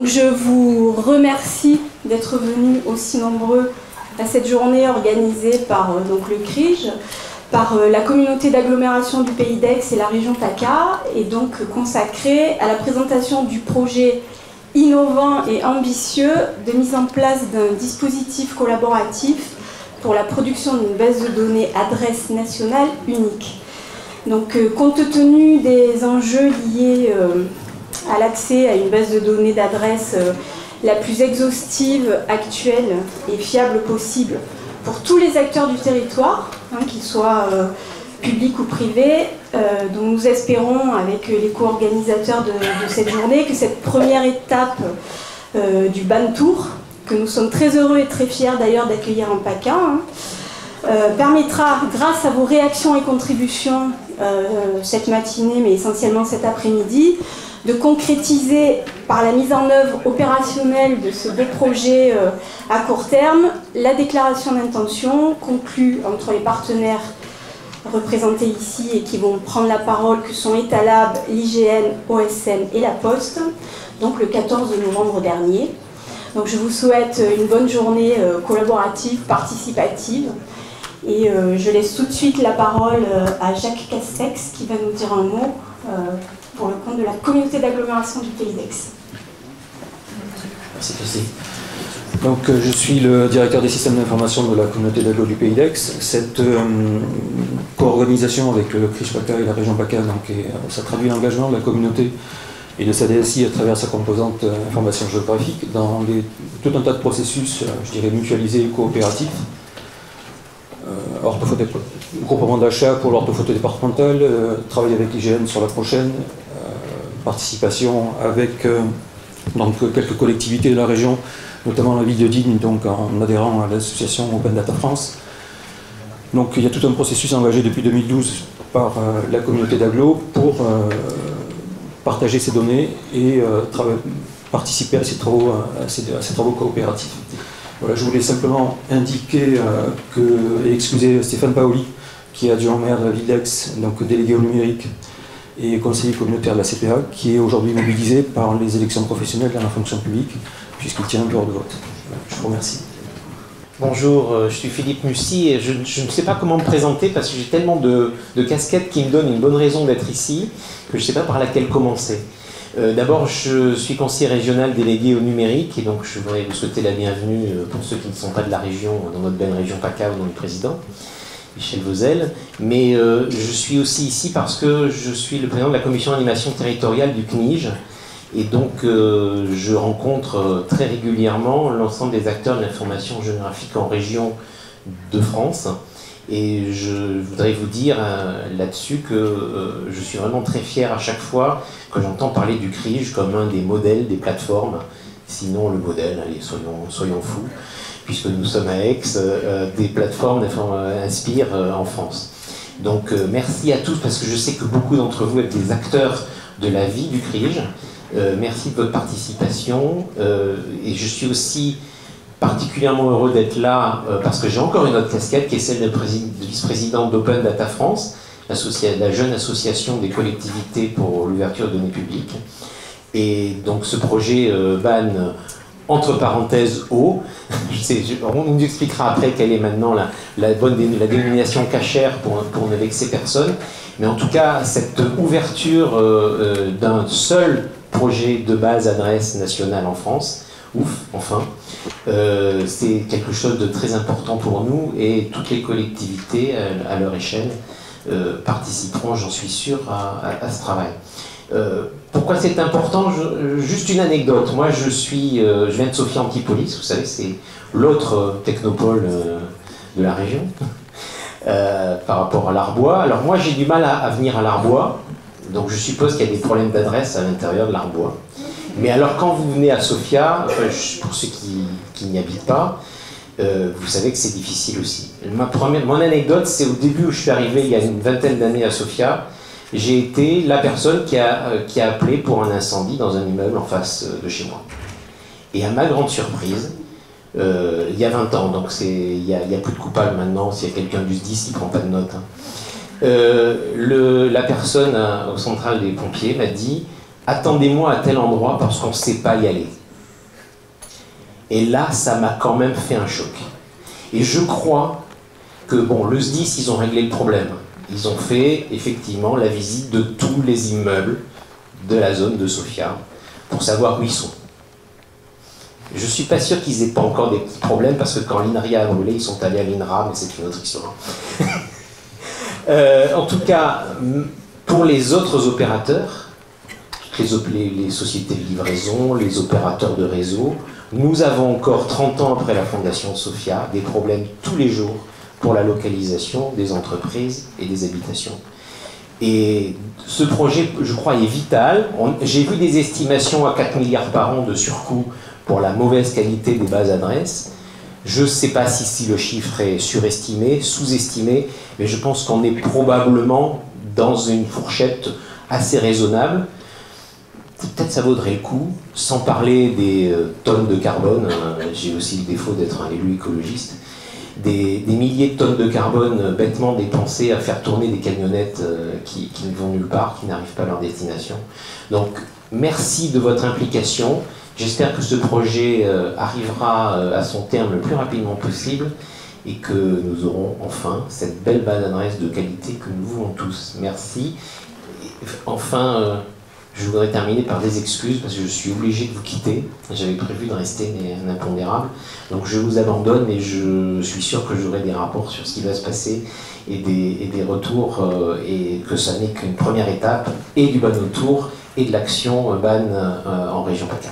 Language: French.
Je vous remercie d'être venus aussi nombreux à cette journée organisée par donc le CRIJ, par la communauté d'agglomération du Pays d'Aix et la région PACA, et donc consacrée à la présentation du projet innovant et ambitieux de mise en place d'un dispositif collaboratif pour la production d'une base de données adresse nationale unique. Donc, compte tenu des enjeux liés à l'accès à une base de données d'adresse la plus exhaustive, actuelle et fiable possible pour tous les acteurs du territoire, qu'ils soient publics ou privés, dont nous espérons avec les co-organisateurs de cette journée que cette première étape du BAN Tour, que nous sommes très heureux et très fiers d'ailleurs d'accueillir en PACA, permettra, grâce à vos réactions et contributions cette matinée, mais essentiellement cet après-midi, de concrétiser par la mise en œuvre opérationnelle de ce beau projet à court terme la déclaration d'intention conclue entre les partenaires représentés ici et qui vont prendre la parole, que sont Etalab, l'IGN, OSM et La Poste, donc le 14 novembre dernier. Donc je vous souhaite une bonne journée collaborative, participative, et je laisse tout de suite la parole à Jacques Castex qui va nous dire un mot pour le compte de la communauté d'agglomération du Pays d'Aix. Merci Christine. Donc je suis le directeur des systèmes d'information de la communauté d'agglo du Pays d'Aix. Cette co-organisation avec le CRIJ PACA et la région PACA, ça traduit l'engagement de la communauté et de sa DSI à travers sa composante information géographique dans tout un tas de processus, je dirais, mutualisés et coopératifs. Groupement d'achat pour l'orthophoto départementale, travail avec l'IGN sur la prochaine, participation avec donc, quelques collectivités de la région, notamment la ville de Digne, donc en adhérant à l'association Open Data France. Donc il y a tout un processus engagé depuis 2012 par la communauté d'agglo pour partager ces données et participer à ces travaux coopératifs. Voilà, je voulais simplement indiquer et excuser Stéphane Paoli, qui est adjoint maire de la ville d'Aix, donc délégué au numérique et conseiller communautaire de la CPA, qui est aujourd'hui mobilisé par les élections professionnelles dans la fonction publique, puisqu'il tient un bureau de vote. Je vous remercie. Bonjour, je suis Philippe Mussy et je ne sais pas comment me présenter parce que j'ai tellement de casquettes qui me donnent une bonne raison d'être ici que je ne sais pas par laquelle commencer. D'abord, je suis conseiller régional délégué au numérique et donc je voudrais vous souhaiter la bienvenue pour ceux qui ne sont pas de la région, dans notre belle région PACA ou dont le président, Michel Vauzel. Mais je suis aussi ici parce que je suis le président de la commission d'animation territoriale du CNIJ et donc je rencontre très régulièrement l'ensemble des acteurs de l'information géographique en région de France. Et je voudrais vous dire là-dessus que je suis vraiment très fier à chaque fois que j'entends parler du CRIJ comme un des modèles des plateformes, sinon le modèle, allez, soyons fous, puisque nous sommes à Aix, des plateformes inspirent en France. Donc merci à tous, parce que je sais que beaucoup d'entre vous êtes des acteurs de la vie du CRIJ. Merci de votre participation, et je suis aussi particulièrement heureux d'être là parce que j'ai encore une autre casquette qui est celle de vice-président d'Open Data France, la jeune association des collectivités pour l'ouverture de données publiques. Et donc ce projet BAN, entre parenthèses O, on nous expliquera après quelle est maintenant la dénomination cachère pour ne vexer personne. Mais en tout cas, cette ouverture d'un seul projet de base adresse nationale en France, ouf, enfin, c'est quelque chose de très important pour nous et toutes les collectivités à leur échelle participeront, j'en suis sûr, à ce travail. Pourquoi c'est important? Juste une anecdote. Moi, je viens de Sophia Antipolis, vous savez, c'est l'autre technopole de la région par rapport à l'Arbois. Alors moi, j'ai du mal à venir à l'Arbois, donc je suppose qu'il y a des problèmes d'adresse à l'intérieur de l'Arbois. Mais alors quand vous venez à Sophia, pour ceux qui n'y habitent pas, vous savez que c'est difficile aussi. Mon anecdote, c'est au début où je suis arrivé il y a une vingtaine d'années à Sophia, j'ai été la personne qui a appelé pour un incendie dans un immeuble en face de chez moi. Et à ma grande surprise, il y a 20 ans, donc il y a plus de coupable maintenant, s'il y a quelqu'un du SDIS qui ne prend pas de notes. La personne au central des pompiers m'a dit « Attendez-moi à tel endroit parce qu'on ne sait pas y aller ». Et là, ça m'a quand même fait un choc. Et je crois que, bon, le SDIS, ils ont réglé le problème. Ils ont fait, effectivement, la visite de tous les immeubles de la zone de Sofia pour savoir où ils sont. Je ne suis pas sûr qu'ils n'aient pas encore des petits problèmes, parce que quand l'INRIA a brûlé, ils sont allés à l'INRA, mais c'est une autre histoire. En tout cas, pour les autres opérateurs, les sociétés de livraison, les opérateurs de réseau, nous avons encore 30 ans après la fondation de Sofia des problèmes tous les jours pour la localisation des entreprises et des habitations. Et ce projet, je crois, est vital. J'ai vu des estimations à 4 milliards par an de surcoût pour la mauvaise qualité des bases adresses. Je ne sais pas si le chiffre est surestimé, sous-estimé, mais je pense qu'on est probablement dans une fourchette assez raisonnable. Peut-être ça vaudrait le coup, sans parler des tonnes de carbone. J'ai aussi le défaut d'être un élu écologiste. Des milliers de tonnes de carbone bêtement dépensées à faire tourner des camionnettes qui ne vont nulle part, qui n'arrivent pas à leur destination. Donc, merci de votre implication. J'espère que ce projet arrivera à son terme le plus rapidement possible et que nous aurons enfin cette belle base d'adresse de qualité que nous voulons tous. Merci. Et enfin, je voudrais terminer par des excuses parce que je suis obligé de vous quitter. J'avais prévu de rester, mais un impondérable. Donc je vous abandonne et je suis sûr que j'aurai des rapports sur ce qui va se passer et des retours et que ça n'est qu'une première étape et du ban autour et de l'action ban en région PACA.